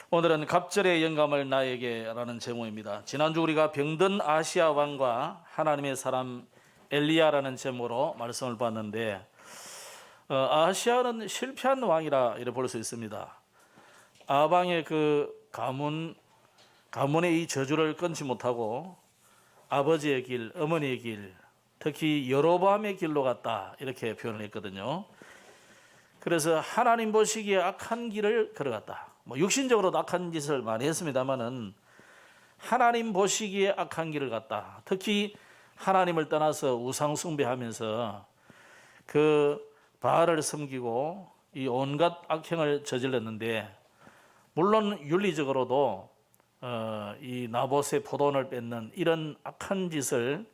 오늘은 갑절의 영감을 나에게라는 제목입니다. 지난주 우리가 병든 아시아 왕과 하나님의 사람 엘리야라는 제목으로 말씀을 봤는데 아시아는 실패한 왕이라 이렇게 볼 수 있습니다. 아방의 그 가문의 이 저주를 끊지 못하고 아버지의 길, 어머니의 길, 특히 여로보암의 길로 갔다 이렇게 표현을 했거든요. 그래서 하나님 보시기에 악한 길을 걸어갔다. 육신적으로도 악한 짓을 많이 했습니다만은 하나님 보시기에 악한 길을 갔다. 특히 하나님을 떠나서 우상 숭배하면서 그 바알을 섬기고 이 온갖 악행을 저질렀는데, 물론 윤리적으로도 이 나봇의 포도원을 뺏는 이런 악한 짓을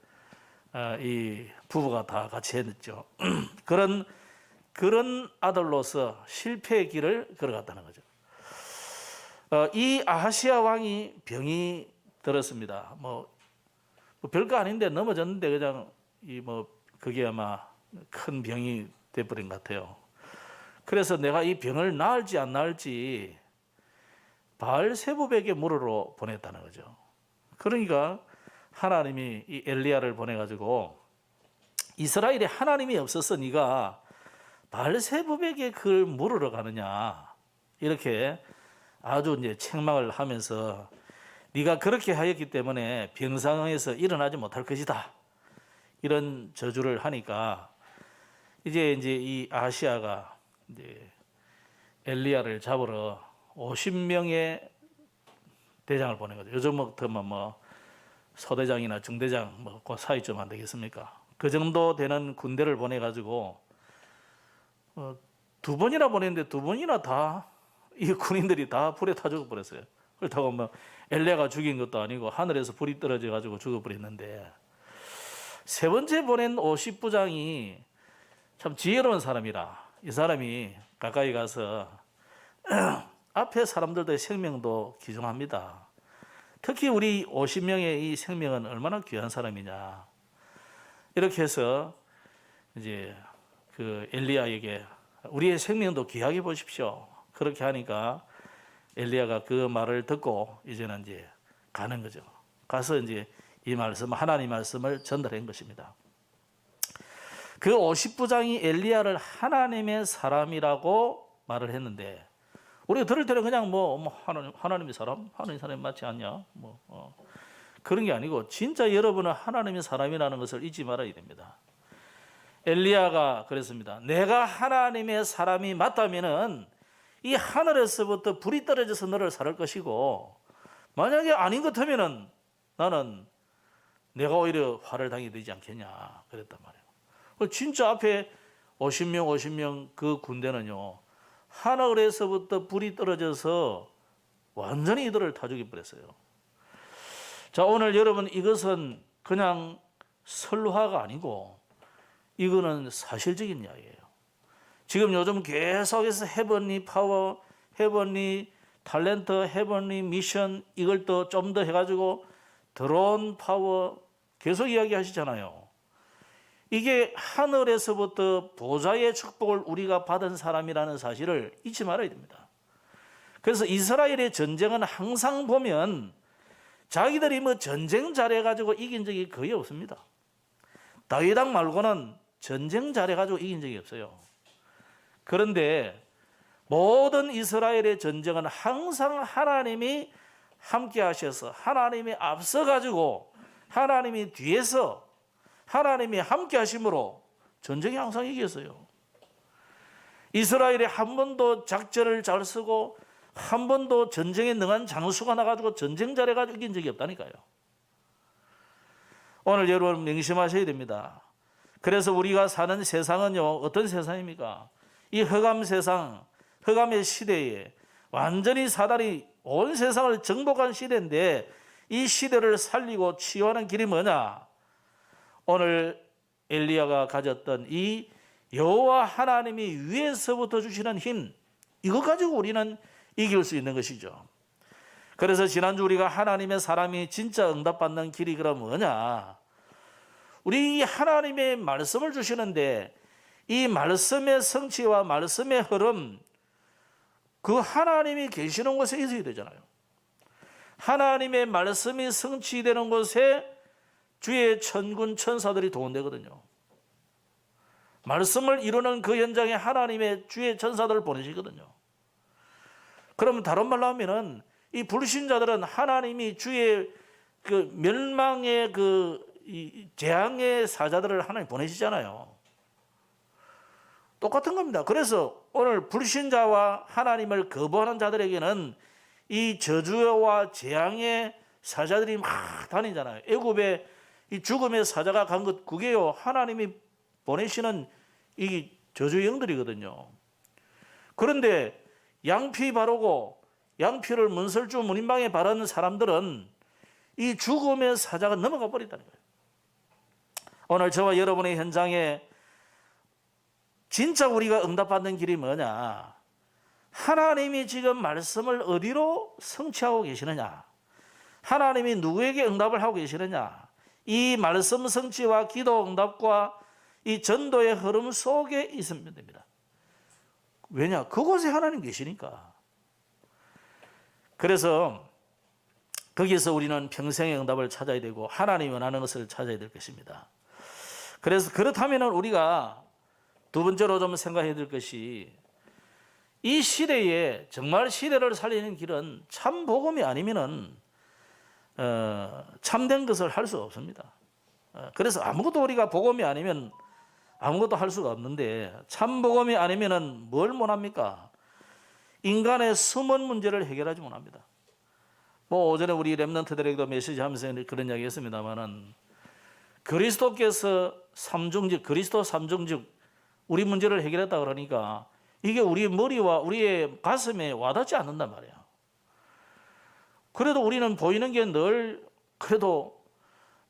이 부부가 다 같이 했죠. 그런 아들로서 실패의 길을 걸어갔다는 거죠. 이 아하시아 왕이 병이 들었습니다. 별거 아닌데 넘어졌는데 그냥 그게 아마 큰 병이 돼버린 것 같아요. 그래서 내가 이 병을 나을지 안 나을지 바알세붑에게 물으러 보냈다는 거죠. 그러니까 하나님이 이 엘리야를 보내가지고 이스라엘에 하나님이 없어서 네가 바알세붑에게 그걸 물으러 가느냐, 이렇게 아주 이제 책망을 하면서 네가 그렇게 하였기 때문에 병상에서 일어나지 못할 것이다, 이런 저주를 하니까 이제 이 아시아가 이제 엘리야를 잡으러 50명의 대장을 보낸 거죠. 요즘 같으면 소대장이나 중대장 그 사이쯤 안 되겠습니까? 그 정도 되는 군대를 보내가지고 두 번이나 보냈는데 두 번이나 다 이 군인들이 다 불에 타 죽어버렸어요. 그렇다고 엘리야가 죽인 것도 아니고 하늘에서 불이 떨어져 가지고 죽어버렸는데, 세 번째 보낸 50부장이 참 지혜로운 사람이라 이 사람이 가까이 가서 앞에 사람들의 생명도 귀중합니다. 특히 우리 50명의 이 생명은 얼마나 귀한 사람이냐, 이렇게 해서 이제 그 엘리야에게 우리의 생명도 귀하게 보십시오, 그렇게 하니까 엘리야가 그 말을 듣고 이제는 이제 가는 거죠. 가서 이제 이 말씀, 하나님 말씀을 전달한 것입니다. 그 50부장이 엘리야를 하나님의 사람이라고 말을 했는데, 우리가 들을 때는 그냥 하나님의 사람? 하나님의 사람이 맞지 않냐? 그런 게 아니고 진짜 여러분은 하나님의 사람이라는 것을 잊지 말아야 됩니다. 엘리야가 그랬습니다. 내가 하나님의 사람이 맞다면은 이 하늘에서부터 불이 떨어져서 너를 살할 것이고, 만약에 아닌 것 같으면은 나는 내가 오히려 화를 당하게 되지 않겠냐, 그랬단 말이에요. 진짜 앞에 50명 그 군대는요, 하늘에서부터 불이 떨어져서 완전히 이들을 타 죽여버렸어요. 자, 오늘 여러분, 이것은 그냥 설화가 아니고 이거는 사실적인 이야기예요. 지금 요즘 계속해서 헤븐리 파워, 헤븐리 탤런트, 헤븐리 미션, 이걸 또 좀 더 해가지고 드론 파워 계속 이야기하시잖아요. 이게 하늘에서부터 보좌의 축복을 우리가 받은 사람이라는 사실을 잊지 말아야 됩니다. 그래서 이스라엘의 전쟁은 항상 보면 자기들이 전쟁 잘해가지고 이긴 적이 거의 없습니다. 다윗 왕 말고는 전쟁 잘해가지고 이긴 적이 없어요. 그런데 모든 이스라엘의 전쟁은 항상 하나님이 함께 하셔서, 하나님이 앞서가지고 하나님이 뒤에서 하나님이 함께 하심으로 전쟁이 항상 이겼어요. 이스라엘이 한 번도 작전을 잘 쓰고 한 번도 전쟁에 능한 장수가 나가지고 전쟁 잘해가지고 이긴 적이 없다니까요. 오늘 여러분 명심하셔야 됩니다. 그래서 우리가 사는 세상은요, 어떤 세상입니까? 이 흑암 세상, 흑암의 시대에 완전히 사단이 온 세상을 정복한 시대인데, 이 시대를 살리고 치유하는 길이 뭐냐? 오늘 엘리야가 가졌던 이 여호와 하나님이 위에서부터 주시는 힘, 이것 가지고 우리는 이길 수 있는 것이죠. 그래서 지난주 우리가 하나님의 사람이 진짜 응답받는 길이 그럼 뭐냐? 우리 하나님의 말씀을 주시는데 이 말씀의 성취와 말씀의 흐름, 그 하나님이 계시는 곳에 있어야 되잖아요. 하나님의 말씀이 성취되는 곳에 주의 천군 천사들이 동원되거든요. 말씀을 이루는 그 현장에 하나님의 주의 천사들을 보내시거든요. 그러면 다른 말로 하면은 이 불신자들은 하나님이 주의 그 멸망의 이 재앙의 사자들을 하나님 보내시잖아요. 똑같은 겁니다. 그래서 오늘 불신자와 하나님을 거부하는 자들에게는 이 저주와 재앙의 사자들이 막 다니잖아요. 애굽에 이 죽음의 사자가 간 것 그게요, 하나님이 보내시는 이 저주의 영들이거든요. 그런데 양피 바르고 양피를 문설주 문인방에 바르는 사람들은 이 죽음의 사자가 넘어가 버린다는 거예요. 오늘 저와 여러분의 현장에 진짜 우리가 응답받는 길이 뭐냐? 하나님이 지금 말씀을 어디로 성취하고 계시느냐? 하나님이 누구에게 응답을 하고 계시느냐? 이 말씀 성취와 기도 응답과 이 전도의 흐름 속에 있으면 됩니다. 왜냐? 그곳에 하나님 계시니까. 그래서 거기에서 우리는 평생의 응답을 찾아야 되고 하나님이 원하는 것을 찾아야 될 것입니다. 그래서 그렇다면 우리가 두 번째로 좀 생각해야 될 것이 이 시대에 정말 시대를 살리는 길은 참 복음이 아니면은 참된 것을 할 수 없습니다. 그래서 아무것도 우리가 복음이 아니면 아무것도 할 수가 없는데 참 복음이 아니면은 뭘 못합니까? 인간의 숨은 문제를 해결하지 못합니다. 뭐 오전에 우리 렘넌트들에게도 메시지 하면서 그런 이야기 했습니다만은 그리스도께서 삼중직, 그리스도 삼중직 우리 문제를 해결했다 그러니까 이게 우리의 머리와 우리의 가슴에 와닿지 않는단 말이에요. 그래도 우리는 보이는 게 늘 그래도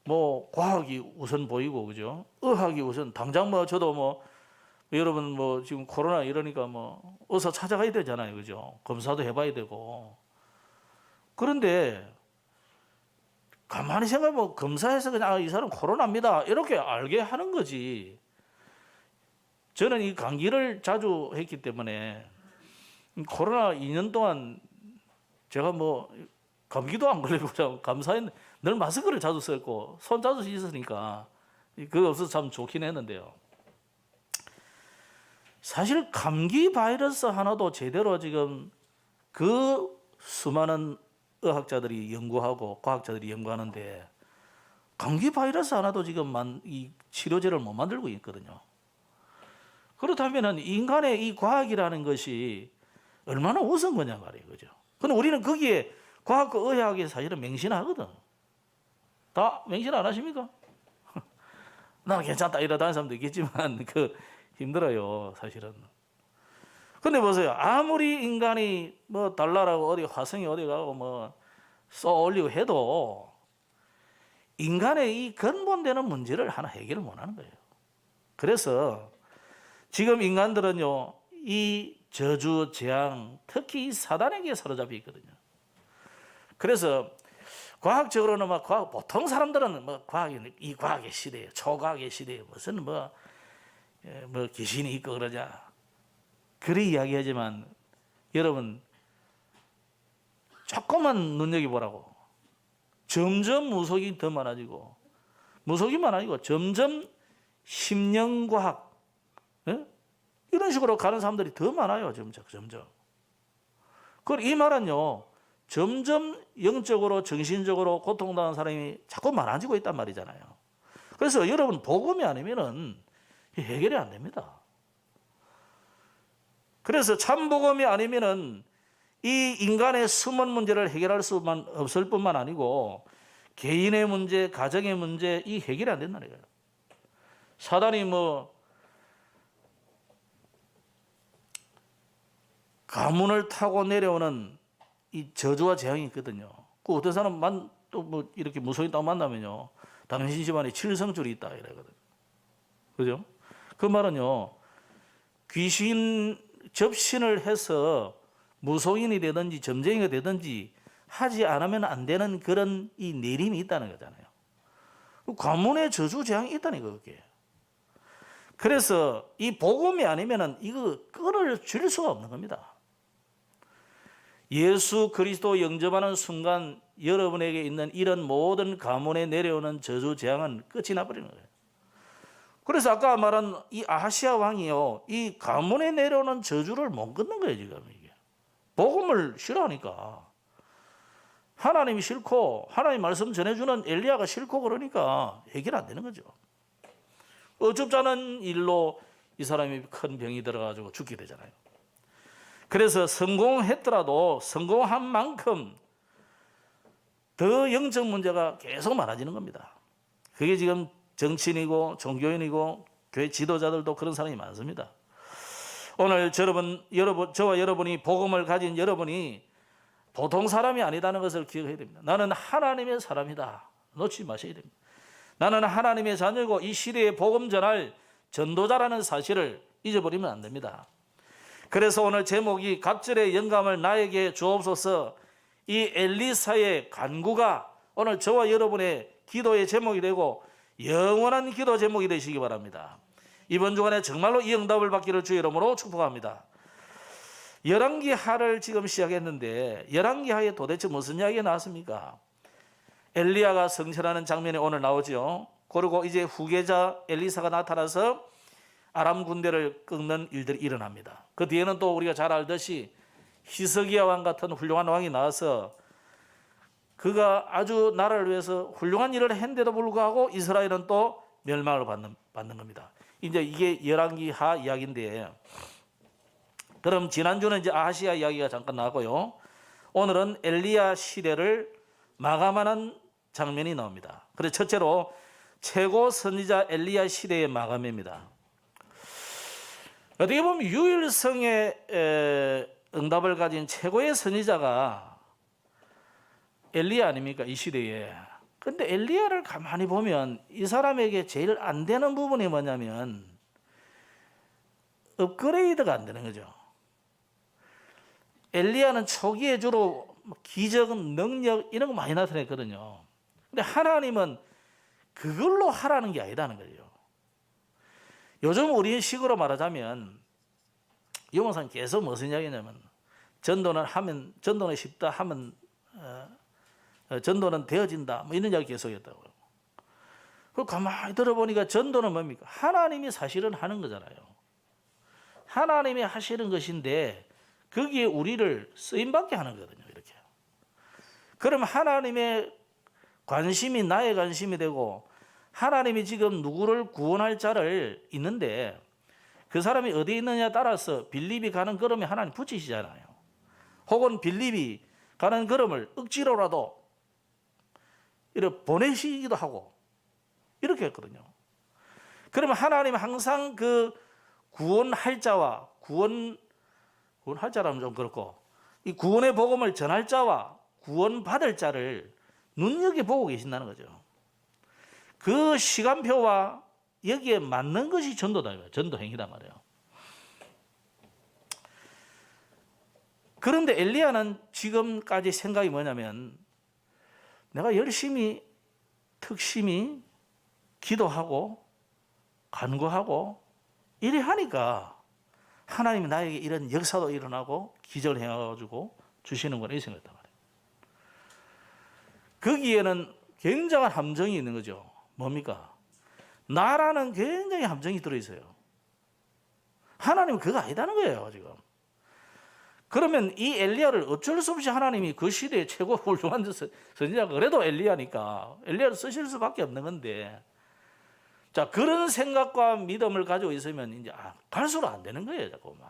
뭐 과학이 우선 보이고 그죠? 의학이 우선 당장 뭐 저도 뭐 여러분 뭐 지금 코로나 이러니까 뭐 어서 찾아가야 되잖아요. 그죠? 검사도 해봐야 되고. 그런데 가만히 생각해보면 검사해서 그냥 이 사람 코로나입니다 이렇게 알게 하는 거지. 저는 이 감기를 자주 했기 때문에 코로나 2년 동안 제가 뭐 감기도 안 걸리고 감사했는데 늘 마스크를 자주 썼고 손 자주 씻으니까 그거 없어서 참 좋긴 했는데요. 사실 감기 바이러스 하나도 제대로 지금 그 수많은 의학자들이 연구하고 과학자들이 연구하는데 감기 바이러스 하나도 지금 이 치료제를 못 만들고 있거든요. 그렇다면 인간의 이 과학이라는 것이 얼마나 우스운 거냐 말이에요. 그죠? 근데 우리는 거기에 과학과 의학이 사실은 맹신하거든. 다 맹신 안 하십니까? 나는 괜찮다 이러다는 사람도 있겠지만 힘들어요 사실은. 근데 보세요. 아무리 인간이 뭐 달나라고 어디 화성에 어디 가고 뭐 쏘 올리고 해도 인간의 이 근본되는 문제를 하나 해결을 못 하는 거예요. 그래서 지금 인간들은요, 이 저주, 재앙, 특히 이 사단에게 사로잡혀 있거든요. 그래서 과학적으로는 보통 사람들은 이 과학의 시대에, 초과학의 시대에 무슨 뭐 귀신이 있고 그러냐. 그리 이야기하지만 여러분, 조금만 눈여겨보라고. 점점 무속이 더 많아지고, 무속이만 아니고 점점 심령과학, 이런 식으로 가는 사람들이 더 많아요. 점점. 이 말은요, 점점 영적으로 정신적으로 고통당하는 사람이 자꾸 많아지고 있단 말이잖아요. 그래서 여러분 복음이 아니면은 해결이 안 됩니다. 그래서 참 복음이 아니면은 이 인간의 숨은 문제를 해결할 수만 없을 뿐만 아니고 개인의 문제, 가정의 문제 이 해결이 안 된다는 거예요. 사단이 가문을 타고 내려오는 이 저주와 재앙이 있거든요. 그 어떤 사람 또 이렇게 무속인 딱 만나면요, 당신 집안에 칠성줄이 있다 이러거든요. 그죠? 그 말은요, 귀신 접신을 해서 무속인이 되든지 점쟁이가 되든지 하지 않으면 안 되는 그런 이 내림이 있다는 거잖아요. 가문의 저주 재앙이 있다는 거예요. 그게. 그래서 이 복음이 아니면은 이거 끈을 줄 수가 없는 겁니다. 예수 그리스도 영접하는 순간 여러분에게 있는 이런 모든 가문에 내려오는 저주 재앙은 끝이 나버리는 거예요. 그래서 아까 말한 이 아하시아 왕이요, 이 가문에 내려오는 저주를 못 끊는 거예요. 지금 이게 복음을 싫어하니까, 하나님이 싫고 하나님 말씀 전해주는 엘리야가 싫고, 그러니까 해결 안 되는 거죠. 어줍지 않은 일로 이 사람이 큰 병이 들어가지고 죽게 되잖아요. 그래서 성공했더라도 성공한 만큼 더 영적 문제가 계속 많아지는 겁니다. 그게 지금 정치인이고 종교인이고 교회 지도자들도 그런 사람이 많습니다. 오늘 저와 여러분이 복음을 가진 여러분이 보통 사람이 아니다는 것을 기억해야 됩니다. 나는 하나님의 사람이다. 놓치지 마셔야 됩니다. 나는 하나님의 자녀고 이 시대에 복음 전할 전도자라는 사실을 잊어버리면 안 됩니다. 그래서 오늘 제목이 갑절의 영감을 나에게 주옵소서, 이 엘리사의 간구가 오늘 저와 여러분의 기도의 제목이 되고 영원한 기도 제목이 되시기 바랍니다. 이번 주간에 정말로 이 응답을 받기를 주의 이름으로 축복합니다. 열왕기하를 지금 시작했는데 열왕기하에 도대체 무슨 이야기가 나왔습니까? 엘리야가 성천하는 장면이 오늘 나오죠. 그리고 이제 후계자 엘리사가 나타나서 아람 군대를 꺾는 일들이 일어납니다. 그 뒤에는 또 우리가 잘 알듯이 히스기야 왕 같은 훌륭한 왕이 나와서 그가 아주 나라를 위해서 훌륭한 일을 했는데도 불구하고 이스라엘은 또 멸망을 받는 겁니다. 이제 이게 열왕기하 이야기인데, 그럼 지난주는 이제 아하시아 이야기가 잠깐 나왔고요. 오늘은 엘리야 시대를 마감하는 장면이 나옵니다. 그래서 첫째로 최고 선지자 엘리야 시대의 마감입니다. 어떻게 보면 유일성의 응답을 가진 최고의 선지자가 엘리야 아닙니까? 이 시대에. 근데 엘리야를 가만히 보면 이 사람에게 제일 안 되는 부분이 뭐냐면 업그레이드가 안 되는 거죠. 엘리야는 초기에 주로 기적, 능력 이런 거 많이 나타냈거든요. 근데 하나님은 그걸로 하라는 게 아니다는 거죠. 요즘 우리 식으로 말하자면 영어상 계속 무슨 이야기냐면 전도는 쉽다 하면 전도는 되어진다, 뭐 이런 이야기 계속 했다고요. 그 가만히 들어보니까 전도는 뭡니까? 하나님이 사실은 하는 거잖아요. 하나님이 하시는 것인데 거기에 우리를 쓰임받게 하는 거거든요. 이렇게. 그럼 하나님의 관심이 나의 관심이 되고, 하나님이 지금 누구를 구원할 자를 있는데 그 사람이 어디에 있느냐에 따라서 빌립이 가는 걸음에 하나님 붙이시잖아요. 혹은 빌립이 가는 걸음을 억지로라도 이렇게 보내시기도 하고 이렇게 했거든요. 그러면 하나님은 항상 그 구원할 자와 구원할 자라면 좀 그렇고, 이 구원의 복음을 전할 자와 구원받을 자를 눈여겨보고 계신다는 거죠. 그 시간표와 여기에 맞는 것이 전도다, 전도 행위단 말이에요. 그런데 엘리야는 지금까지 생각이 뭐냐면, 내가 열심히 특심히 기도하고 간구하고 이래 하니까 하나님이 나에게 이런 역사도 일어나고 기적을 행해가지고 주시는 거라, 이 생각했단 말이에요. 거기에는 굉장한 함정이 있는 거죠. 뭡니까? 나라는 굉장히 함정이 들어있어요. 하나님은 그거 아니다는 거예요, 지금. 그러면 이 엘리야를 어쩔 수 없이 하나님이 그 시대의 최고 훌륭한 선지자가 그래도 엘리야니까 엘리야를 쓰실 수밖에 없는 건데, 자, 그런 생각과 믿음을 가지고 있으면 이제 갈수록 안 되는 거예요, 자꾸만.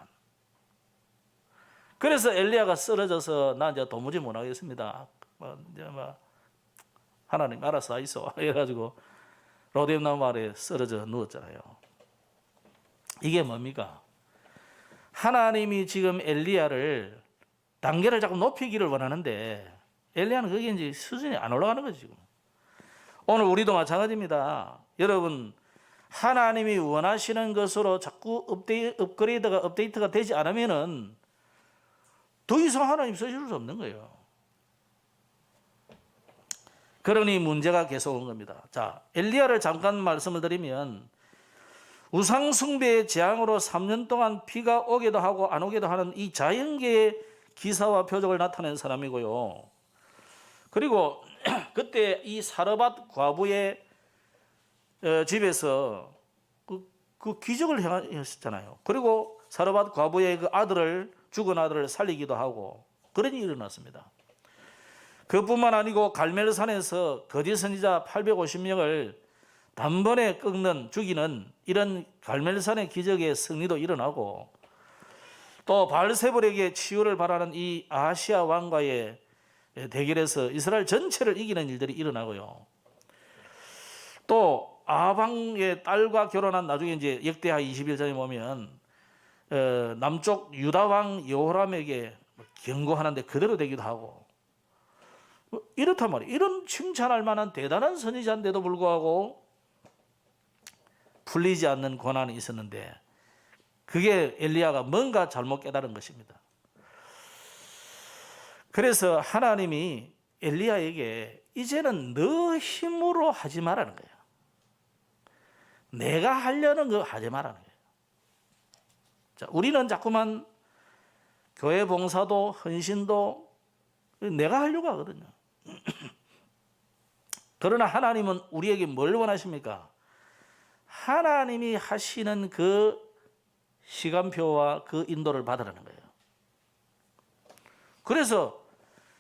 그래서 엘리야가 쓰러져서 나 이제 도무지 못 하겠습니다. 하나님 알아서 하이소 해가지고 로뎀 나무 아래 쓰러져 누웠잖아요. 이게 뭡니까? 하나님이 지금 엘리야를 단계를 자꾸 높이기를 원하는데 엘리야는 거기에 이제 수준이 안 올라가는 거죠, 지금. 오늘 우리도 마찬가지입니다. 여러분, 하나님이 원하시는 것으로 자꾸 업데이트가 되지 않으면은 더 이상 하나님 쓰실 수 없는 거예요. 그러니 문제가 계속 온 겁니다. 자, 엘리야를 잠깐 말씀을 드리면, 우상 숭배의 재앙으로 3년 동안 비가 오기도 하고 안 오기도 하는 이 자연계의 기사와 표적을 나타낸 사람이고요. 그리고 그때 이 사르밧 과부의 집에서 그 기적을 행하셨잖아요. 그리고 사르밧 과부의 그 죽은 아들을 살리기도 하고 그런 일이 일어났습니다. 그뿐만 아니고 갈멜산에서 거짓 선지자 850명을 단번에 죽이는 이런 갈멜산의 기적의 승리도 일어나고, 또 바알세불에게 치유를 바라는 이 아하시아 왕과의 대결에서 이스라엘 전체를 이기는 일들이 일어나고요. 또 아방의 딸과 결혼한 나중에 이제 역대하 21장에 보면 남쪽 유다 왕 여호람에게 경고하는데 그대로 되기도 하고, 이렇단 말이에요. 이런 칭찬할 만한 대단한 선지자인데도 불구하고 풀리지 않는 고난이 있었는데, 그게 엘리야가 뭔가 잘못 깨달은 것입니다. 그래서 하나님이 엘리야에게 이제는 너 힘으로 하지 말라는 거예요. 내가 하려는 거 하지 말라는 거예요. 자, 우리는 자꾸만 교회 봉사도 헌신도 내가 하려고 하거든요. 그러나 하나님은 우리에게 뭘 원하십니까? 하나님이 하시는 그 시간표와 그 인도를 받으라는 거예요. 그래서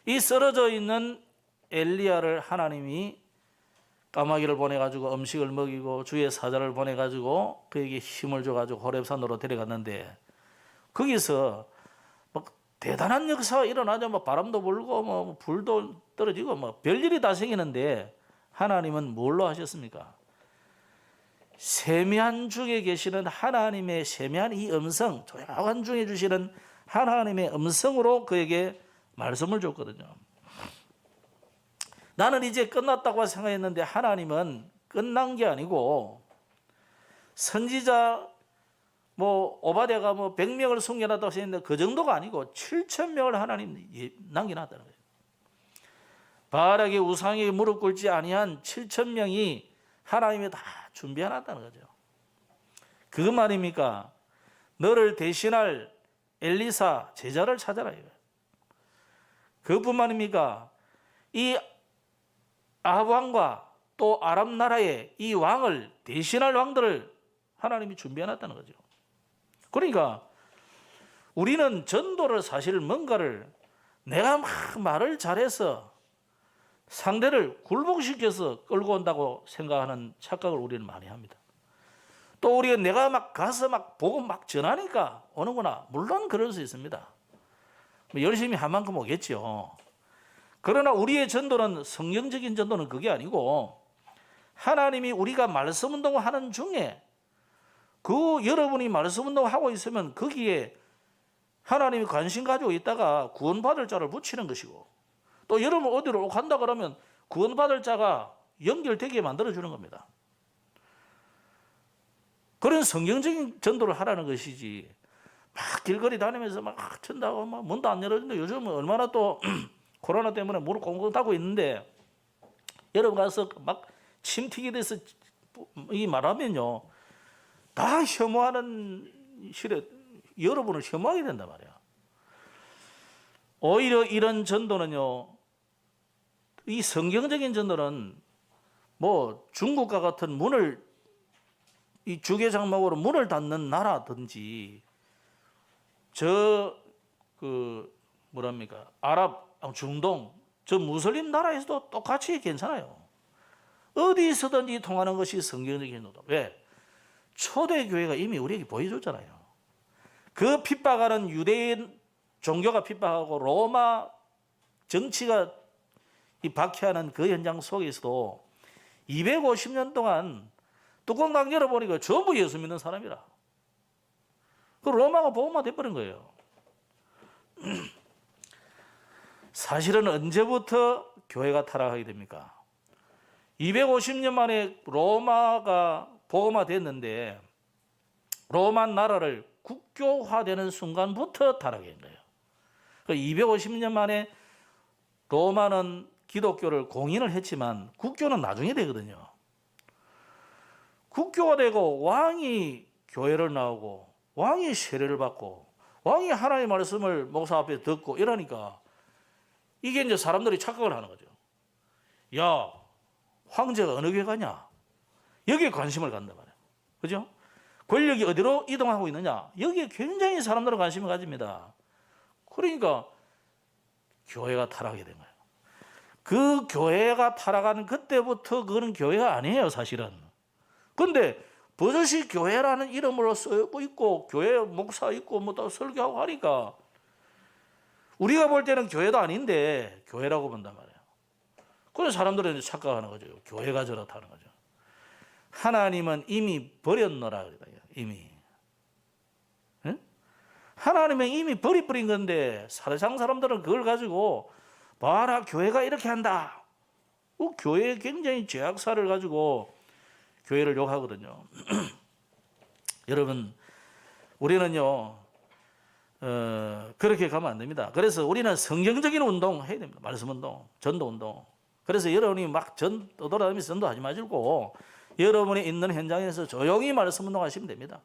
이 쓰러져 있는 엘리야를 하나님이 까마귀를 보내가지고 음식을 먹이고 주의 사자를 보내가지고 그에게 힘을 줘가지고 호렙산으로 데려갔는데, 거기서 막 대단한 역사가 일어나죠. 뭐 바람도 불고 뭐 불도 떨어지고 뭐 별일이 다 생기는데, 하나님은 뭘로 하셨습니까? 세미한 중에 계시는 하나님의 세미한 이 음성, 조용한 중에 주시는 하나님의 음성으로 그에게 말씀을 줬거든요. 나는 이제 끝났다고 생각했는데 하나님은 끝난 게 아니고, 선지자 오바댜가 100명을 숨겨놨다고 했는데 그 정도가 아니고 7,000명을 하나님 남겨놨다는 거예요. 바알에게 우상에게 무릎 꿇지 아니한 7,000명이 하나님이 다 준비해놨다는 거죠. 그 말입니까? 너를 대신할 엘리사 제자를 찾아라 이거예요. 그뿐만입니까? 이 아합 왕과 또 아람 나라의 이 왕을 대신할 왕들을 하나님이 준비해놨다는 거죠. 그러니까 우리는 전도를 사실 뭔가를 내가 막 말을 잘해서 상대를 굴복시켜서 끌고 온다고 생각하는 착각을 우리는 많이 합니다. 또 우리가 내가 막 가서 막 보고 막 전하니까 오는구나. 물론 그럴 수 있습니다. 열심히 한 만큼 오겠죠. 그러나 우리의 전도는, 성경적인 전도는 그게 아니고, 하나님이 우리가 말씀 운동을 하는 중에 여러분이 말씀 운동을 하고 있으면 거기에 하나님이 관심 가지고 있다가 구원받을 자를 붙이는 것이고, 또 여러분 어디로 간다 그러면 구원받을 자가 연결되게 만들어주는 겁니다. 그런 성경적인 전도를 하라는 것이지, 막 길거리 다니면서 막 전다고 막 문도 안 열어준다. 요즘은 얼마나 또 코로나 때문에 무릎 꽁꽁 닫고 있는데, 여러분 가서 막 침 튀게 돼서 이 말하면요, 다 혐오하는 실에 여러분을 혐오하게 된단 말이야. 오히려 이런 전도는요, 이 성경적인 전도는 중국과 같은 이 주계장막으로 문을 닫는 나라든지, 아랍, 중동, 무슬림 나라에서도 똑같이 괜찮아요. 어디서든지 통하는 것이 성경적인 전도다. 왜? 초대교회가 이미 우리에게 보여줬잖아요. 그 핍박하는 유대인 종교가 핍박하고 로마 정치가 박해하는 그 현장 속에서도 250년 동안 뚜껑 딱 열어보니까 전부 예수 믿는 사람이라. 그 로마가 복음화 돼버린 거예요. 사실은 언제부터 교회가 타락하게 됩니까? 250년 만에 로마가 복음화 됐는데, 로마 나라를 국교화되는 순간부터 타락한 거예요. 250년 만에 로마는 기독교를 공인을 했지만 국교는 나중에 되거든요. 국교가 되고 왕이 교회를 나오고 왕이 세례를 받고 왕이 하나님의 말씀을 목사 앞에 듣고 이러니까 이게 이제 사람들이 착각을 하는 거죠. 야, 황제가 어느 교회 가냐? 여기에 관심을 갖는단 말이에요. 그죠? 권력이 어디로 이동하고 있느냐? 여기에 굉장히 사람들은 관심을 가집니다. 그러니까 교회가 타락하게 된 거예요. 그 교회가 타락하는 그때부터 그거는 교회가 아니에요, 사실은. 근데 버젓이 교회라는 이름으로 쓰고 있고 교회 목사 있고 뭐 다 설교하고 하니까 우리가 볼 때는 교회도 아닌데 교회라고 본단 말이에요. 그래서 사람들은 이제 착각하는 거죠. 교회가 저렇다는 거죠. 하나님은 이미 버렸노라 그러다. 이미. 응? 하나님은 이미 버린 건데 세상 사람들은 그걸 가지고 봐라 교회가 이렇게 한다. 교회에 굉장히 죄악사를 가지고 교회를 욕하거든요. 여러분 우리는요 그렇게 가면 안 됩니다. 그래서 우리는 성경적인 운동 해야 됩니다. 말씀 운동, 전도 운동. 그래서 여러분이 막 떠돌아다니면서 전도하지 마시고 여러분이 있는 현장에서 조용히 말씀 운동하시면 됩니다.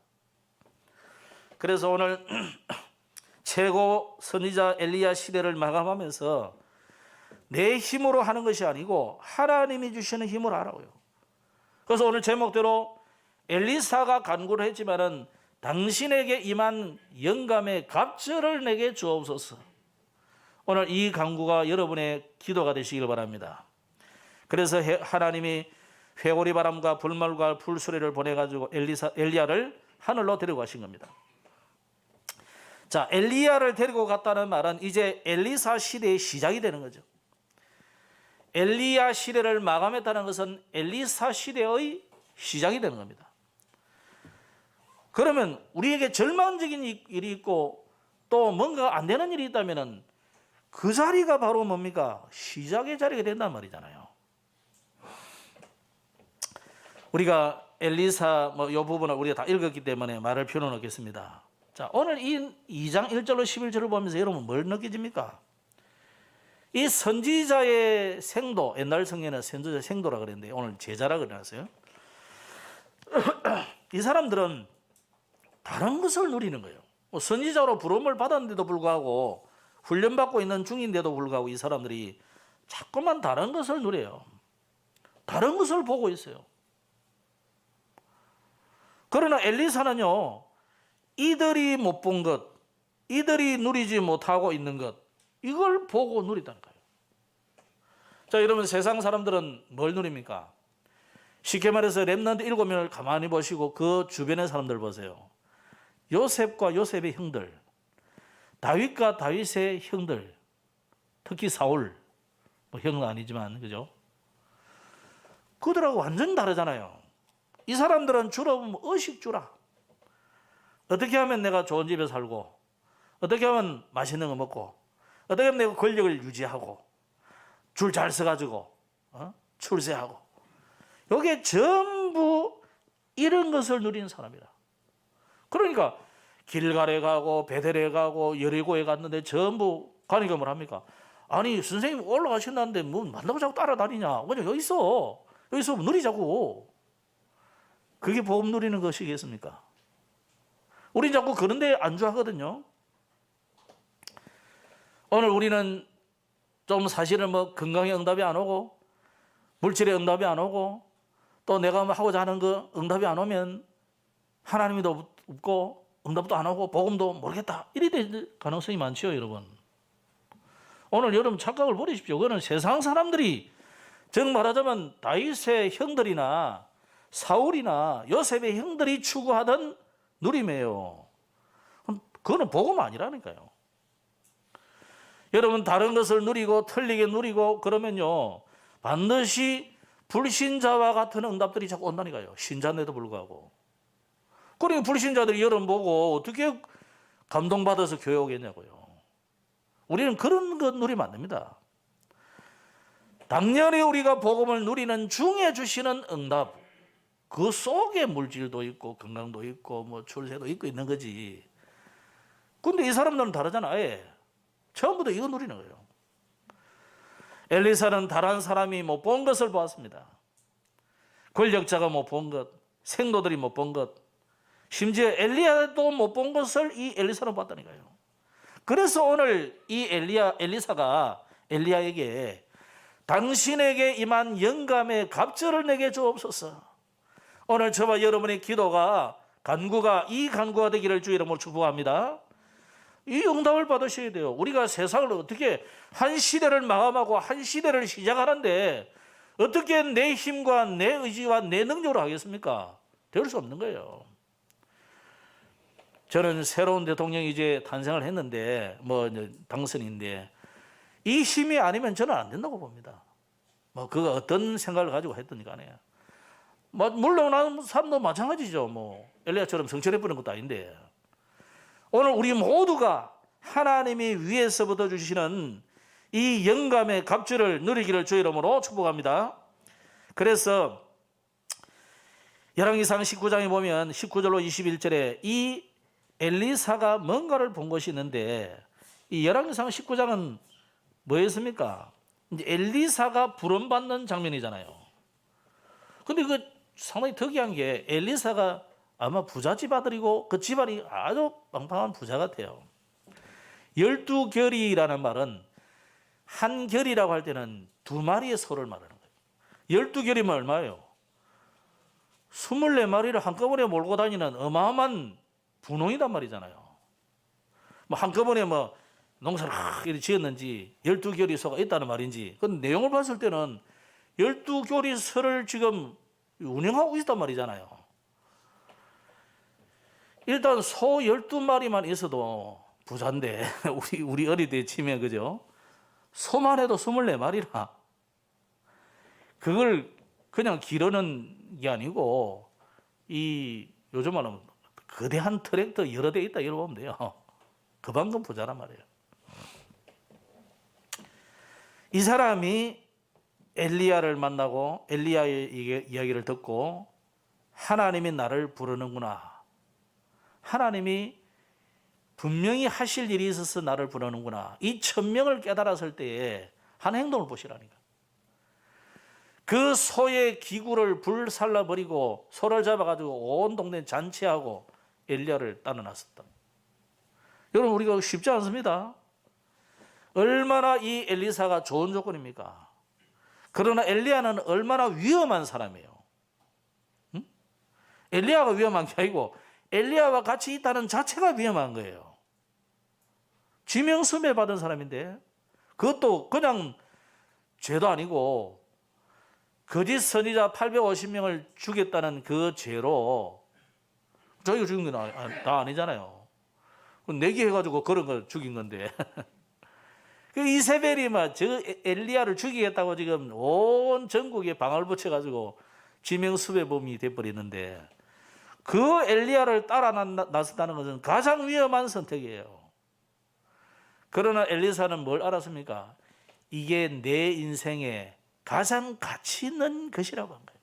그래서 오늘 최고 선지자 엘리야 시대를 마감하면서 내 힘으로 하는 것이 아니고 하나님이 주시는 힘으로 하라고요. 그래서 오늘 제목대로 엘리사가 간구를 했지만은 당신에게 임한 영감의 갑절을 내게 주옵소서. 오늘 이 간구가 여러분의 기도가 되시길 바랍니다. 그래서 하나님이 회오리 바람과 불말과 풀수레를 보내가지고 엘리야를 하늘로 데리고 가신 겁니다. 자, 엘리야를 데리고 갔다는 말은 이제 엘리사 시대의 시작이 되는 거죠. 엘리야 시대를 마감했다는 것은 엘리사 시대의 시작이 되는 겁니다. 그러면 우리에게 절망적인 일이 있고 또 뭔가 안 되는 일이 있다면 그 자리가 바로 뭡니까? 시작의 자리가 된단 말이잖아요. 우리가 엘리사 이 부분을 우리가 다 읽었기 때문에 말할 필요는 없겠습니다. 자, 오늘 이 2장 1절로 11절을 보면서 여러분 뭘 느끼십니까? 이 선지자의 생도, 옛날 성경에는 선지자 생도라 그랬는데 오늘 제자라 그래놨어요. 이 사람들은 다른 것을 누리는 거예요. 선지자로 부름을 받았는데도 불구하고 훈련받고 있는 중인데도 불구하고 이 사람들이 자꾸만 다른 것을 누려요. 다른 것을 보고 있어요. 그러나 엘리사는요, 이들이 못 본 것, 이들이 누리지 못하고 있는 것, 이걸 보고 누리다는 거예요. 자, 여러분 세상 사람들은 뭘 누립니까? 쉽게 말해서 렘넌트 7명을 가만히 보시고 그 주변의 사람들 보세요. 요셉과 요셉의 형들, 다윗과 다윗의 형들, 특히 사울, 형은 아니지만 그죠? 그들하고 완전 다르잖아요. 이 사람들은 주로 의식주라. 어떻게 하면 내가 좋은 집에 살고, 어떻게 하면 맛있는 거 먹고, 어떻게 하면 내가 권력을 유지하고, 줄 잘 서가지고 출세하고, 이게 전부 이런 것을 누리는 사람이라. 그러니까 길갈에 가고 베델에 가고 여리고에 갔는데 전부 가니까 뭘 합니까? 아니 선생님 올라가신다는데 뭐 만나고 자꾸 따라다니냐? 그냥 여기서 누리자고. 그게 복음 누리는 것이겠습니까? 우린 자꾸 그런 데 안주하거든요. 오늘 우리는 좀 사실은 건강에 응답이 안 오고 물질에 응답이 안 오고 또 내가 하고자 하는 거 응답이 안 오면 하나님도 없고 응답도 안 오고 복음도 모르겠다. 이래 될 가능성이 많죠, 여러분. 오늘 여러분 착각을 버리십시오. 그거는 세상 사람들이 정 말하자면 다윗의 형들이나 사울이나 요셉의 형들이 추구하던 누림이에요. 그거는 복음 아니라니까요. 여러분 다른 것을 누리고 틀리게 누리고 그러면요 반드시 불신자와 같은 응답들이 자꾸 온다니까요. 신자인데도 불구하고. 그러니까 불신자들이 여러분 보고 어떻게 감동받아서 교회 오겠냐고요. 우리는 그런 것 누리면 안 됩니다. 당연히 우리가 복음을 누리는 중에 주시는 응답, 그 속에 물질도 있고 건강도 있고 출세도 있고 있는 거지. 근데 이 사람들은 다르잖아. 아예 처음부터 이거 누리는 거예요. 엘리사는 다른 사람이 못 본 것을 보았습니다. 권력자가 못 본 것, 생도들이 못 본 것, 심지어 엘리야도 못 본 것을 이 엘리사는 봤다니까요. 그래서 오늘 이 엘리사가 엘리야에게 당신에게 임한 영감의 갑절을 내게 주옵소서. 오늘 저와 여러분의 기도가 이 간구가 되기를 주 이름으로 축복합니다. 이 응답을 받으셔야 돼요. 우리가 세상을 어떻게 한 시대를 마감하고 한 시대를 시작하는데 어떻게 내 힘과 내 의지와 내 능력으로 하겠습니까? 될 수 없는 거예요. 저는 새로운 대통령이 이제 탄생을 했는데 당선인데 이 힘이 아니면 저는 안 된다고 봅니다. 그가 어떤 생각을 가지고 했든 간에 물러나는 사람도 마찬가지죠. 엘리야처럼 성천해버리는 것도 아닌데 오늘 우리 모두가 하나님이 위에서부터 주시는 이 영감의 갑주를 누리기를 주 이름으로 축복합니다. 그래서 열왕기상 19장에 보면 19절로 21절에 이 엘리사가 뭔가를 본 것이 있는데 이 열왕기상 19장은 뭐였습니까? 이제 엘리사가 부름받는 장면이잖아요. 근데 그 상당히 특이한 게 엘리사가 아마 부잣집 아들이고 그 집안이 아주 빵빵한 부자 같아요. 12결이라는 말은 한 결이라고 할 때는 2마리의 소를 말하는 거예요. 12결이면 얼마예요? 24마리를 한꺼번에 몰고 다니는 어마어마한 분홍이단 말이잖아요. 한꺼번에 농사를 이렇게 지었는지 12결이 소가 있다는 말인지 그 내용을 봤을 때는 12결이 소를 지금 운영하고 있단 말이잖아요. 일단 소 12마리만 있어도 부자인데 우리 어릴 때 치면 그죠? 소만 해도 24마리라 그걸 그냥 기르는 게 아니고 요즘 말하면 거대한 트랙터 여러 대 있다 이러고 보면 돼요. 그만큼 부자란 말이에요. 이 사람이 엘리야를 만나고 엘리야의 이야기를 듣고 하나님이 나를 부르는구나. 하나님이 분명히 하실 일이 있어서 나를 부르는구나. 이 천명을 깨달았을 때에 한 행동을 보시라니까. 그 소의 기구를 불살라버리고 소를 잡아가지고 온 동네 잔치하고 엘리야를 따라 나섰다. 여러분 우리가 쉽지 않습니다. 얼마나 이 엘리사가 좋은 조건입니까? 그러나 엘리야는 얼마나 위험한 사람이에요. 응? 엘리야가 위험한 게 아니고 엘리야와 같이 있다는 자체가 위험한 거예요. 지명수배 받은 사람인데 그것도 그냥 죄도 아니고 거짓 선지자 850명을 죽였다는 그 죄로 저희가 죽인 건 다 아니잖아요. 내기해가지고 그런 걸 죽인 건데 그 이세벨이 저 엘리야를 죽이겠다고 지금 온 전국에 방아를 붙여가지고 지명수배범이 돼버리는데 그 엘리야를 따라 나섰다는 것은 가장 위험한 선택이에요. 그러나 엘리사는 뭘 알았습니까? 이게 내 인생에 가장 가치 있는 것이라고 한 거예요.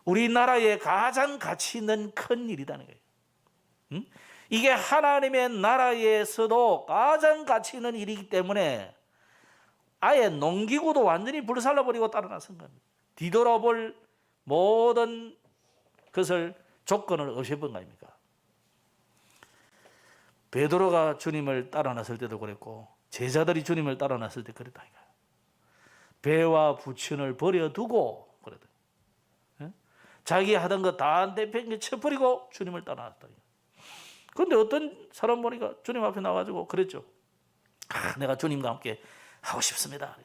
우리나라에 가장 가치 있는 큰 일이라는 거예요. 응? 이게 하나님의 나라에서도 가장 가치 있는 일이기 때문에 아예 농기구도 완전히 불살라버리고 따라 나선 겁니다. 뒤돌아볼 모든 것을 조건을 없애본 거 아닙니까? 베드로가 주님을 따라 나설 때도 그랬고 제자들이 주님을 따라 나설 때 그랬다니까요. 배와 부친을 버려두고 그러더니 자기 하던 거 다 내팽개쳐버리고 주님을 따라 나섰다니까요. 그런데 어떤 사람 보니까 주님 앞에 나와가지고 그랬죠. 내가 주님과 함께 하고 싶습니다.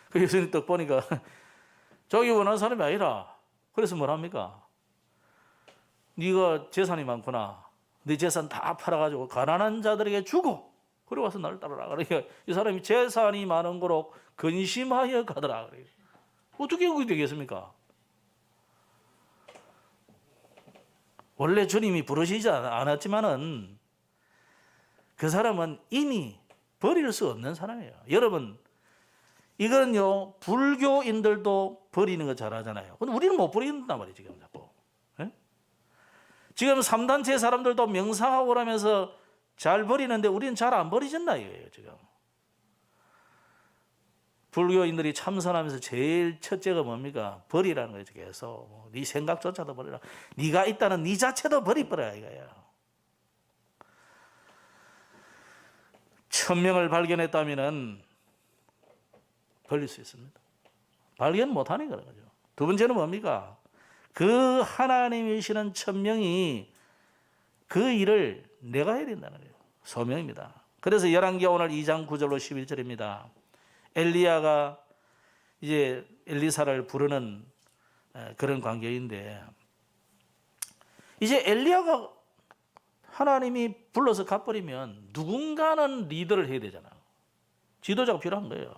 그 예수님 딱 보니까 저기 원하는 사람이 아니라 그래서 뭐랍니까? 네가 재산이 많구나. 네 재산 다 팔아가지고 가난한 자들에게 주고 그래 와서 나를 따르라. 그러니까 이 사람이 재산이 많은 거로 근심하여 가더라. 어떻게 그게 되겠습니까? 원래 주님이 부르시지 않았지만은 그 사람은 이미 버릴 수 없는 사람이에요. 여러분 이거는요 불교인들도 버리는 거 잘하잖아요. 근데 우리는 못 버린단 말이에요. 지금 자꾸. 지금 3단체 사람들도 명상하고 그러면서 잘 버리는데 우리는 잘 안 버리잖나 이거예요. 지금 불교인들이 참선하면서 제일 첫째가 뭡니까? 버리라는 거죠. 계속 네 생각조차도 버리라. 네가 있다는 네 자체도 버리버려 이거야. 천명을 발견했다면은 벌릴 수 있습니다. 발견 못하는 거죠. 두 번째는 뭡니까? 그 하나님이시는 천명이 그 일을 내가 해야 된다는 거예요. 소명입니다. 그래서 열왕기하 오늘 2장 9절로 11절입니다. 엘리야가 이제 엘리사를 부르는 그런 관계인데, 이제 엘리야가 하나님이 불러서 가버리면 누군가는 리더를 해야 되잖아요. 지도자가 필요한 거예요.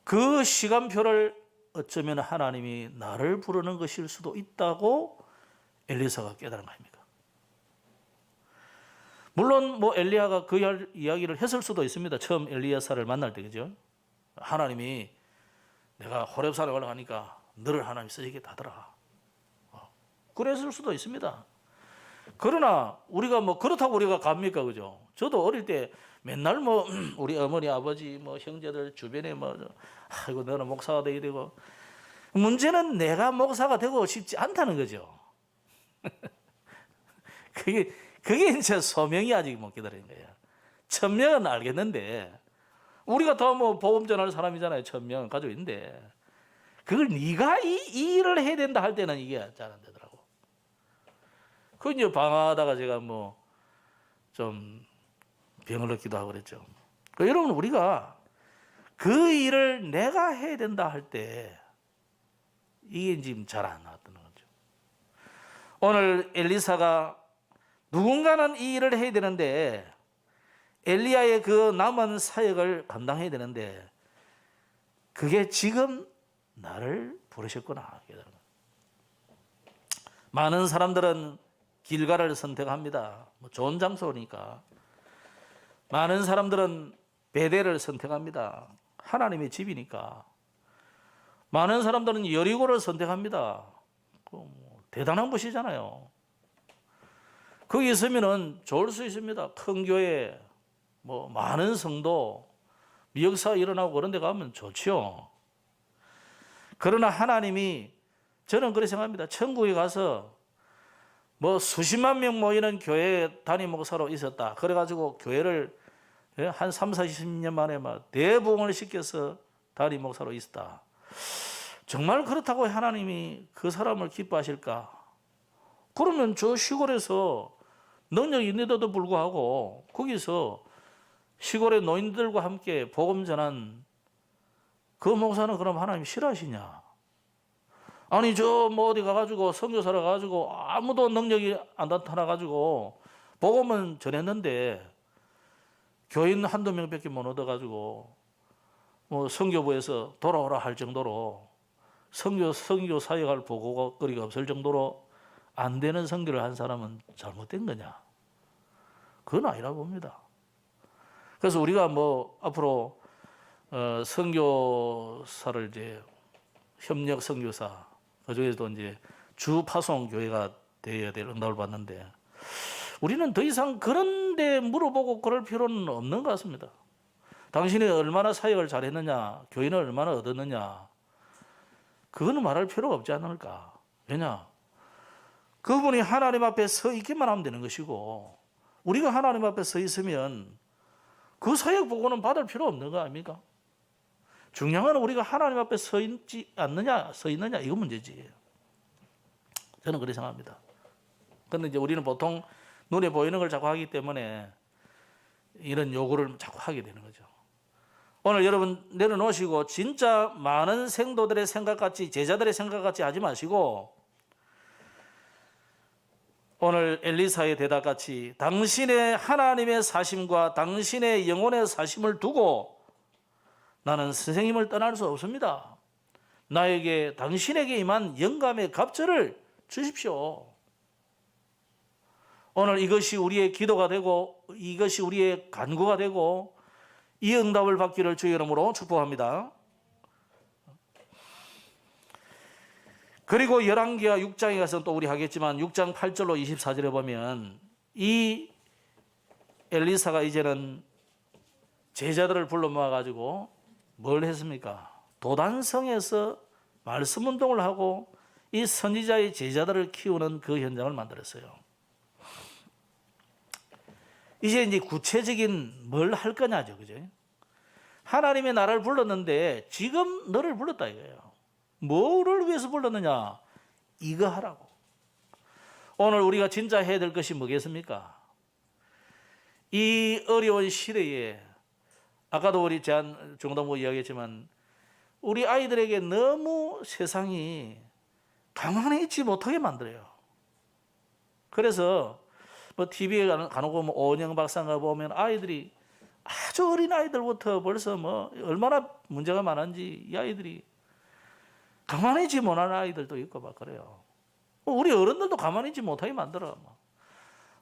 그 시간표를 어쩌면 하나님이 나를 부르는 것일 수도 있다고 엘리사가 깨달은 거 아닙니까? 물론 뭐 엘리야가 그 이야기를 했을 수도 있습니다. 처음 엘리야사를 만날 때, 그죠? 하나님이 내가 호렙산에 올라가니까 너를 하나님 쓰시겠다더라. 그랬을 수도 있습니다. 그러나 우리가 뭐 그렇다고 우리가 갑니까, 그죠? 저도 어릴 때 맨날 뭐 우리 어머니, 아버지, 뭐 형제들 주변에 뭐 아이고 너는 목사가 돼야 되고, 문제는 내가 목사가 되고 싶지 않다는 거죠. 그게 이제 소명이 아직 못 기다리는 거예요. 천명은 알겠는데, 우리가 더 뭐 복음 전할 사람이잖아요. 천명 가지고 있는데, 그걸 네가 이 일을 해야 된다 할 때는 이게 잘 안 되더라고. 그 이제 방황하다가 제가 뭐 좀 병을 얻기도 하고 그랬죠. 여러분, 우리가 그 일을 내가 해야 된다 할 때 이게 지금 잘 안 나왔던 거죠. 오늘 엘리사가 누군가는 이 일을 해야 되는데, 엘리야의 그 남은 사역을 감당해야 되는데, 그게 지금 나를 부르셨구나. 많은 사람들은 길가를 선택합니다. 뭐 좋은 장소니까. 많은 사람들은 베델을 선택합니다. 하나님의 집이니까. 많은 사람들은 여리고를 선택합니다. 대단한 곳이잖아요. 거기 있으면은 좋을 수 있습니다. 큰 교회, 뭐 많은 성도, 미역사 일어나고 그런 데 가면 좋죠. 그러나 하나님이, 저는 그렇게 생각합니다. 천국에 가서 뭐 수십만 명 모이는 교회 담임 목사로 있었다. 그래가지고 교회를 한 3, 40년 만에 막 대부흥을 시켜서 담임 목사로 있었다. 정말 그렇다고 하나님이 그 사람을 기뻐하실까? 그러면 저 시골에서 능력이 있는데도 불구하고 거기서 시골의 노인들과 함께 복음 전한 그 목사는 그럼 하나님 싫어하시냐? 아니 저 뭐 어디 가가지고 선교사를 가가지고 아무도 능력이 안 나타나가지고 복음은 전했는데 교인 한두 명밖에 못 얻어가지고 뭐 선교부에서 돌아오라 할 정도로 선교 사역할 보고거리가 없을 정도로 안 되는 선교를 한 사람은 잘못된 거냐? 그건 아니라고 봅니다. 그래서 우리가 뭐 앞으로 선교사를 이제 협력 선교사, 그중에서도 이제 주 파송 교회가 되어야 될 응답을 받는데, 우리는 더 이상 그런 데 물어보고 그럴 필요는 없는 것 같습니다. 당신이 얼마나 사역을 잘했느냐, 교인을 얼마나 얻었느냐, 그거는 말할 필요가 없지 않을까. 왜냐? 그분이 하나님 앞에 서 있기만 하면 되는 것이고, 우리가 하나님 앞에 서 있으면 그 사역 보고는 받을 필요 없는 거 아닙니까? 중요한 건 우리가 하나님 앞에 서 있지 않느냐, 서 있느냐, 이거 문제지. 저는 그렇게 생각합니다. 그런데 이제 우리는 보통 눈에 보이는 걸 자꾸 하기 때문에 이런 요구를 자꾸 하게 되는 거죠. 오늘 여러분 내려놓으시고 진짜 많은 생도들의 생각같이, 제자들의 생각같이 하지 마시고, 오늘 엘리사의 대답같이 당신의 하나님의 사심과 당신의 영혼의 사심을 두고 나는 선생님을 떠날 수 없습니다. 나에게, 당신에게 임한 영감의 갑절을 주십시오. 오늘 이것이 우리의 기도가 되고 이것이 우리의 간구가 되고 이 응답을 받기를 주의 이름으로 축복합니다. 그리고 열왕기하 6장에 가서 또 우리 하겠지만 6장 8절로 24절에 보면 이 엘리사가 이제는 제자들을 불러 모아가지고 뭘 했습니까? 도단성에서 말씀 운동을 하고 이 선지자의 제자들을 키우는 그 현장을 만들었어요. 이제 구체적인 뭘 할 거냐죠, 그죠? 하나님의 나를 불렀는데 지금 너를 불렀다 이거예요. 뭐를 위해서 불렀느냐? 이거 하라고. 오늘 우리가 진짜 해야 될 것이 뭐겠습니까? 이 어려운 시대에 아까도 우리 중동부 이야기했지만 우리 아이들에게 너무 세상이 가만히 있지 못하게 만들어요. 그래서 뭐 TV에 간혹 뭐 오은영 박사가 보면 아이들이 아주 어린 아이들부터 벌써 뭐 얼마나 문제가 많은지 이 아이들이 가만히 있지 못하는 아이들도 있고 막 그래요. 우리 어른들도 가만히 있지 못하게 만들어.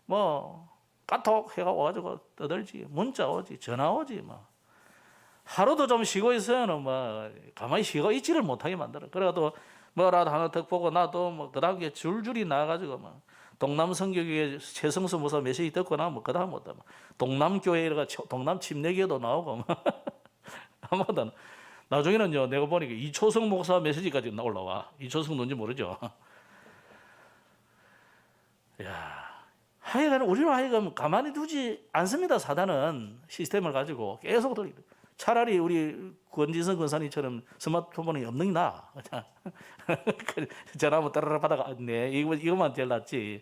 뭐 카톡 해가 와가지고 떠들지, 문자 오지, 전화 오지 뭐. 하루도 좀 쉬고 있으면 뭐 가만히 쉬고 있지를 못하게 만들어. 그래도 뭐라도 하나 더 보고 나도 뭐 그다음 게 줄줄이 나가지고 뭐 동남성교회 최성수 목사 메시지 듣고 나면 뭐 그다음 뭐 동남교회가 동남 침례교회도 나오고 뭐 아무튼 나중에는요 내가 보니까 이초성 목사 메시지까지 올라와. 이초성 누군지 모르죠. 야, 하여간 우리는 하여간 가만히 두지 않습니다. 사단은 시스템을 가지고 계속 돌리고. 차라리 우리 권진성 권사님처럼 스마트폰이 없는 게 나아. 전화 한번 따라라 받아가. 네, 이거만 제일 낫지.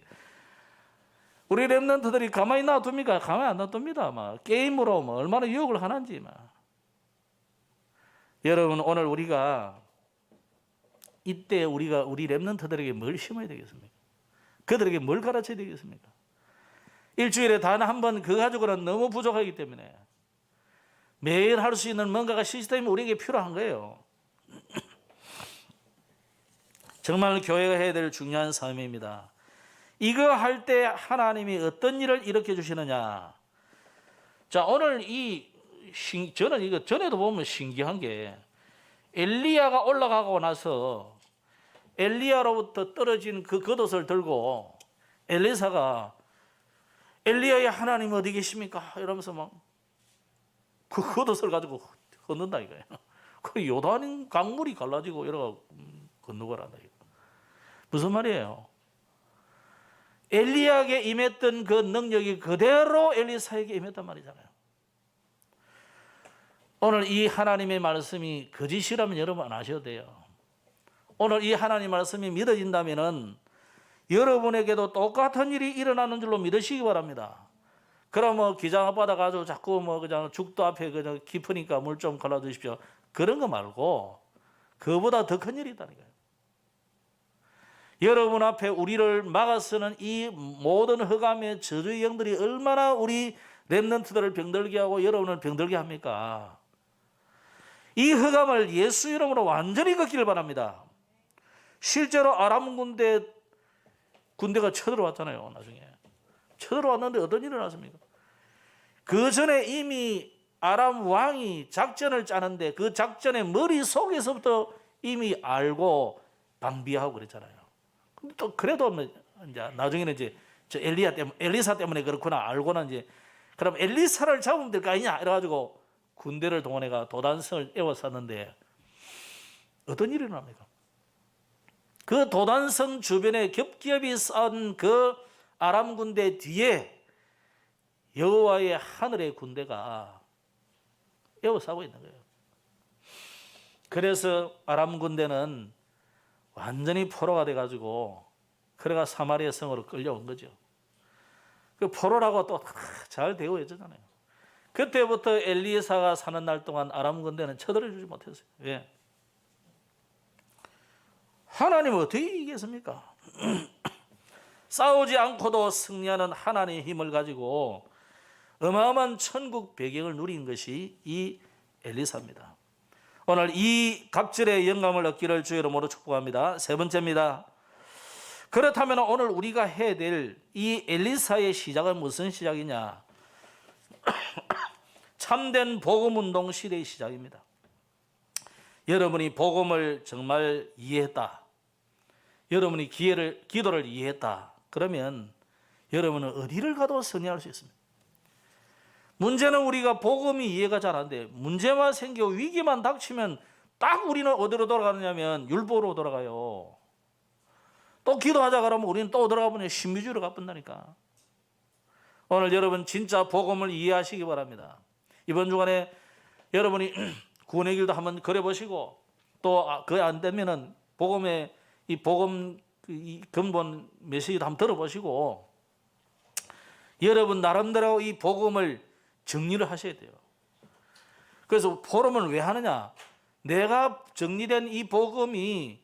우리 랩런트들이 가만히 놔둡니까? 가만히 안 놔둡니다. 막 게임으로 뭐 얼마나 유혹을 하는지 막. 여러분 오늘 우리가 이때 우리 랩런트들에게 뭘 심어야 되겠습니까? 그들에게 뭘 가르쳐야 되겠습니까? 일주일에 단 한 번 그거 가지고는 너무 부족하기 때문에 매일 할 수 있는 뭔가가 시스템이 우리에게 필요한 거예요. 정말 교회가 해야 될 중요한 삶입니다. 이거 할 때 하나님이 어떤 일을 일으켜 주시느냐. 자, 오늘 저는 이거 전에도 보면 신기한 게 엘리야가 올라가고 나서 엘리야로부터 떨어진 그 겉옷을 들고 엘리사가 엘리야의 하나님 어디 계십니까? 이러면서 막 그 겉옷을 가지고 걷는다 이거예요. 그 요단 강물이 갈라지고 이러가 건너가란다 이거. 무슨 말이에요? 엘리야에게 임했던 그 능력이 그대로 엘리사에게 임했단 말이잖아요. 오늘 이 하나님의 말씀이 거짓이라면 여러분 안 하셔도 돼요. 오늘 이 하나님 말씀이 믿어진다면은 여러분에게도 똑같은 일이 일어나는 줄로 믿으시기 바랍니다. 그러면 기장 앞바다 가지고 자꾸 뭐 그냥 죽도 앞에 그냥 깊으니까 물 좀 갈라 주십시오. 그런 거 말고 그보다 더 큰 일이 있다는 거예요. 여러분 앞에 우리를 막아서는 이 모든 흑암의 저주의 영들이 얼마나 우리 렘넌트들을 병들게 하고 여러분을 병들게 합니까? 이 흑암을 예수 이름으로 완전히 걷기를 바랍니다. 실제로 아람 군대가 쳐들어왔잖아요. 나중에 쳐들어왔는데 어떤 일이 일어났습니까? 그 전에 이미 아람 왕이 작전을 짜는데 그 작전의 머릿속에서부터 이미 알고 방비하고 그랬잖아요. 근데 또 그래도 이제 나중에는 이제 저 엘리사 때문에 그렇구나 알고는 이제 그럼 엘리사를 잡으면 될 거 아니냐 이래가지고 군대를 동원해가 도단성을 에워쌌는데 어떤 일이 일어납니까? 그 도단성 주변에 겹겹이 쌓은 그 아람 군대 뒤에 여호와의 하늘의 군대가 에워싸고 있는 거예요. 그래서 아람 군대는 완전히 포로가 돼가지고 그래가 사마리아 성으로 끌려온 거죠. 그 포로라고 또 잘 대우해주잖아요. 그때부터 엘리사가 사는 날 동안 아람 군대는 쳐들어주지 못했어요. 왜? 하나님 어떻게 이기겠습니까? 싸우지 않고도 승리하는 하나님의 힘을 가지고 어마어마한 천국 배경을 누린 것이 이 엘리사입니다. 오늘 이 갑절의 영감을 얻기를 주의 이름으로 축복합니다. 세 번째입니다. 그렇다면 오늘 우리가 해야 될 이 엘리사의 시작은 무슨 시작이냐? 참된 복음운동 시대의 시작입니다. 여러분이 복음을 정말 이해했다. 여러분이 기도를 이해했다. 그러면 여러분은 어디를 가도 승리할 수 있습니다. 문제는 우리가 복음이 이해가 잘 안 돼. 문제만 생겨 위기만 닥치면 딱 우리는 어디로 돌아가느냐면 율법으로 돌아가요. 또 기도하자 그러면 우리는 또 들어가 보면 신비주의로 가본다니까. 오늘 여러분 진짜 복음을 이해하시기 바랍니다. 이번 주간에 여러분이 구원의 길도 한번 걸어보시고 또 그게 안 되면은 복음의 이 복음 이 근본 메시지도 한번 들어보시고 여러분 나름대로 이 복음을 정리를 하셔야 돼요. 그래서 포럼을 왜 하느냐? 내가 정리된 이 복음이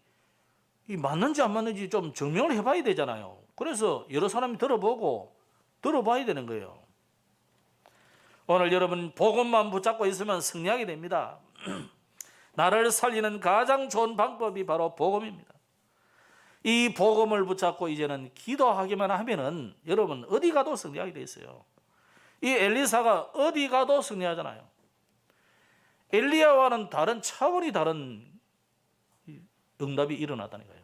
맞는지 안 맞는지 좀 증명을 해봐야 되잖아요. 그래서 여러 사람이 들어봐야 되는 거예요. 오늘 여러분 복음만 붙잡고 있으면 승리하게 됩니다. 나를 살리는 가장 좋은 방법이 바로 복음입니다. 이 복음을 붙잡고 이제는 기도하기만 하면은 여러분 어디 가도 승리하게 돼 있어요. 이 엘리사가 어디 가도 승리하잖아요. 엘리야와는 다른 차원이 다른 응답이 일어났다는 거예요.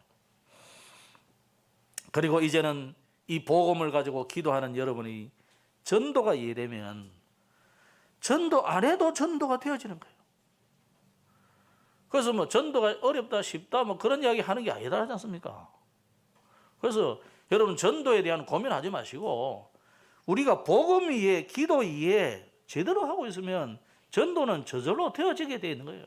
그리고 이제는 이 복음을 가지고 기도하는 여러분이 전도가 이해되면 전도 안 해도 전도가 되어지는 거예요. 그래서 뭐 전도가 어렵다 쉽다 뭐 그런 이야기 하는 게 아니다 하지 않습니까? 그래서 여러분 전도에 대한 고민하지 마시고 우리가 복음 이해, 기도 이해 제대로 하고 있으면 전도는 저절로 되어지게 되어 있는 거예요.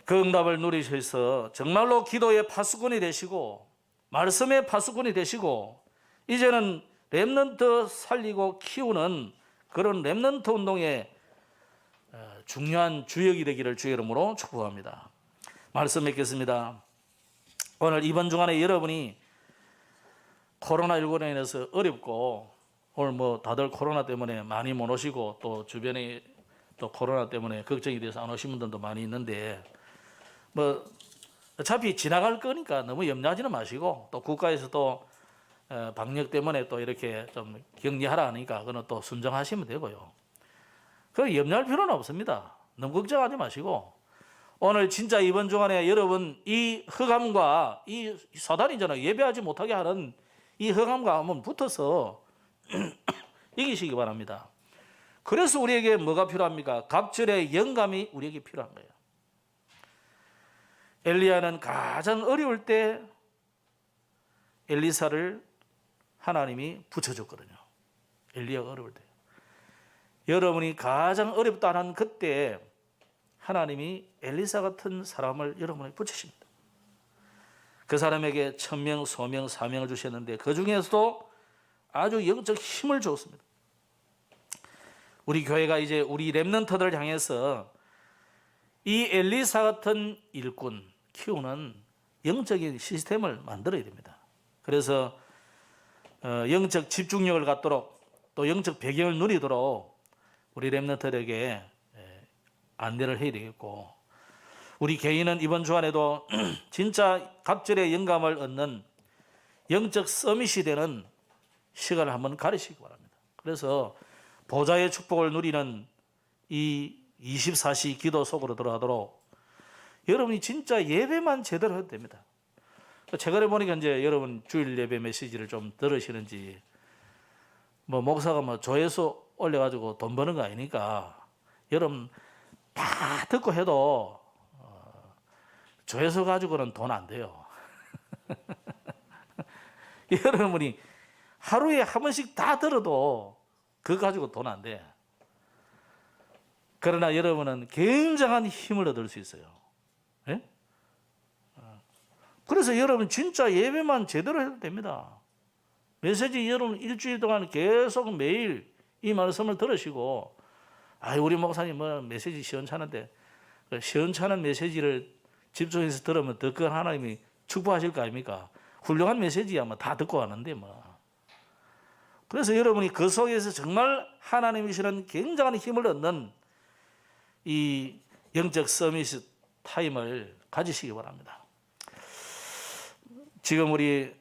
그 응답을 누리셔서 정말로 기도의 파수꾼이 되시고 말씀의 파수꾼이 되시고 이제는 렘넌트 살리고 키우는 그런 렘넌트 운동의 중요한 주역이 되기를 주의 이름으로 축복합니다. 말씀 맺겠습니다. 오늘 이번 주간에 여러분이 코로나19로 인해서 어렵고 오늘 뭐 다들 코로나 때문에 많이 못 오시고 또 주변에 또 코로나 때문에 걱정이 돼서 안 오신 분들도 많이 있는데 뭐 어차피 지나갈 거니까 너무 염려하지는 마시고 또 국가에서도 방역 때문에 또 이렇게 좀 격리하라 하니까 그건 또 순종하시면 되고요. 그 염려할 필요는 없습니다. 너무 걱정하지 마시고 오늘 진짜 이번 주간에 여러분 이 흑암과 이 사단이잖아요. 예배하지 못하게 하는 이 흑암과 한번 붙어서 이기시기 바랍니다. 그래서 우리에게 뭐가 필요합니까? 갑절의 영감이 우리에게 필요한 거예요. 엘리야는 가장 어려울 때 엘리사를 하나님이 붙여줬거든요. 엘리야가 어려울 때. 여러분이 가장 어렵다는 그때 하나님이 엘리사 같은 사람을 여러분에게 붙이십니다. 그 사람에게 천명, 소명, 사명을 주셨는데 그 중에서도 아주 영적 힘을 줬습니다. 우리 교회가 이제 우리 렘넌트들을 향해서 이 엘리사 같은 일꾼 키우는 영적인 시스템을 만들어야 됩니다. 그래서 영적 집중력을 갖도록 또 영적 배경을 누리도록 우리 렘넌트들에게 안내를 해야 되겠고 우리 개인은 이번 주간에도 진짜 갑절의 영감을 얻는 영적 서밋이 되는 시간을 한번 가르치기 바랍니다. 그래서 보좌의 축복을 누리는 이 24시 기도 속으로 들어가도록 여러분이 진짜 예배만 제대로 해도 됩니다. 최근에 보니까 이제 여러분 주일 예배 메시지를 좀 들으시는지 뭐 목사가 뭐 조회수 올려가지고 돈 버는 거 아니니까 여러분 다 듣고 해도 조회수 가지고는 돈 안 돼요. 여러분이 하루에 한 번씩 다 들어도 그거 가지고 돈 안 돼. 그러나 여러분은 굉장한 힘을 얻을 수 있어요. 예? 그래서 여러분 진짜 예배만 제대로 해도 됩니다. 메시지 여러분 일주일 동안 계속 매일 이 말씀을 들으시고 우리 목사님 뭐 메시지 시원찮은데 시원찮은 메시지를 집중해서 들으면 더 큰 하나님이 축복하실 거 아닙니까? 훌륭한 메시지야 뭐 다 듣고 가는데 뭐. 그래서 여러분이 그 속에서 정말 하나님이시는 굉장한 힘을 얻는 이 영적 서밋 타임을 가지시기 바랍니다. 지금 우리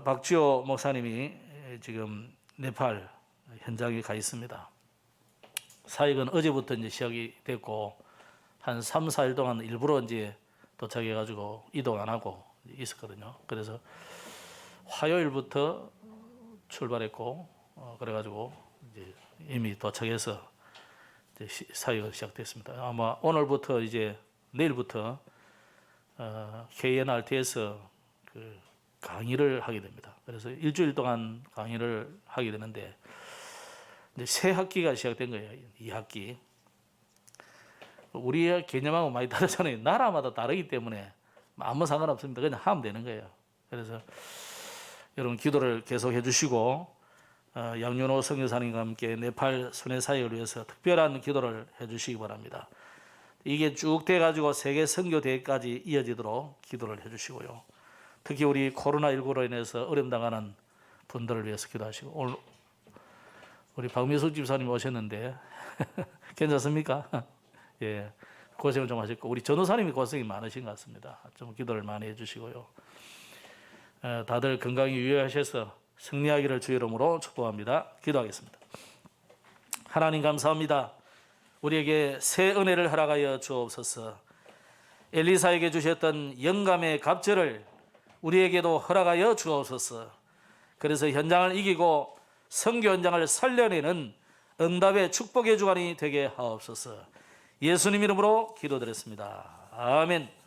박지호 목사님이 지금 네팔 현장에 가 있습니다. 사역은 어제부터 이제 시작이 됐고 한 3, 4일 동안 일부러 이제 도착해 가지고 이동 안 하고 있었거든요. 그래서 화요일부터 출발했고 그래 가지고 이제 이미 도착해서 이제 사역이 시작됐습니다. 아마 오늘부터 이제 내일부터 KNRT에서 그 강의를 하게 됩니다. 그래서 일주일 동안 강의를 하게 되는데 이제 새 학기가 시작된 거예요. 2학기. 우리의 개념하고 많이 다르잖아요. 나라마다 다르기 때문에 아무 상관없습니다. 그냥 하면 되는 거예요. 그래서 여러분 기도를 계속 해주시고 양윤호 선교사님과 함께 네팔 순회 사역을 위해서 특별한 기도를 해주시기 바랍니다. 이게 쭉 돼가지고 세계 선교 대회까지 이어지도록 기도를 해주시고요. 특히 우리 코로나19로 인해서 어려움 당하는 분들을 위해서 기도하시고 오늘 우리 박미숙 집사님 오셨는데 괜찮습니까? 예, 고생을 좀 하셨고 우리 전도사님이 고생이 많으신 것 같습니다. 좀 기도를 많이 해주시고요. 다들 건강히 유의하셔서 승리하기를 주의 이름으로 축복합니다. 기도하겠습니다. 하나님 감사합니다. 우리에게 새 은혜를 허락하여 주옵소서. 엘리사에게 주셨던 영감의 갑절을 우리에게도 허락하여 주옵소서. 그래서 현장을 이기고 선교 현장을 살려내는 응답의 축복의 주간이 되게 하옵소서. 예수님 이름으로 기도드렸습니다. 아멘.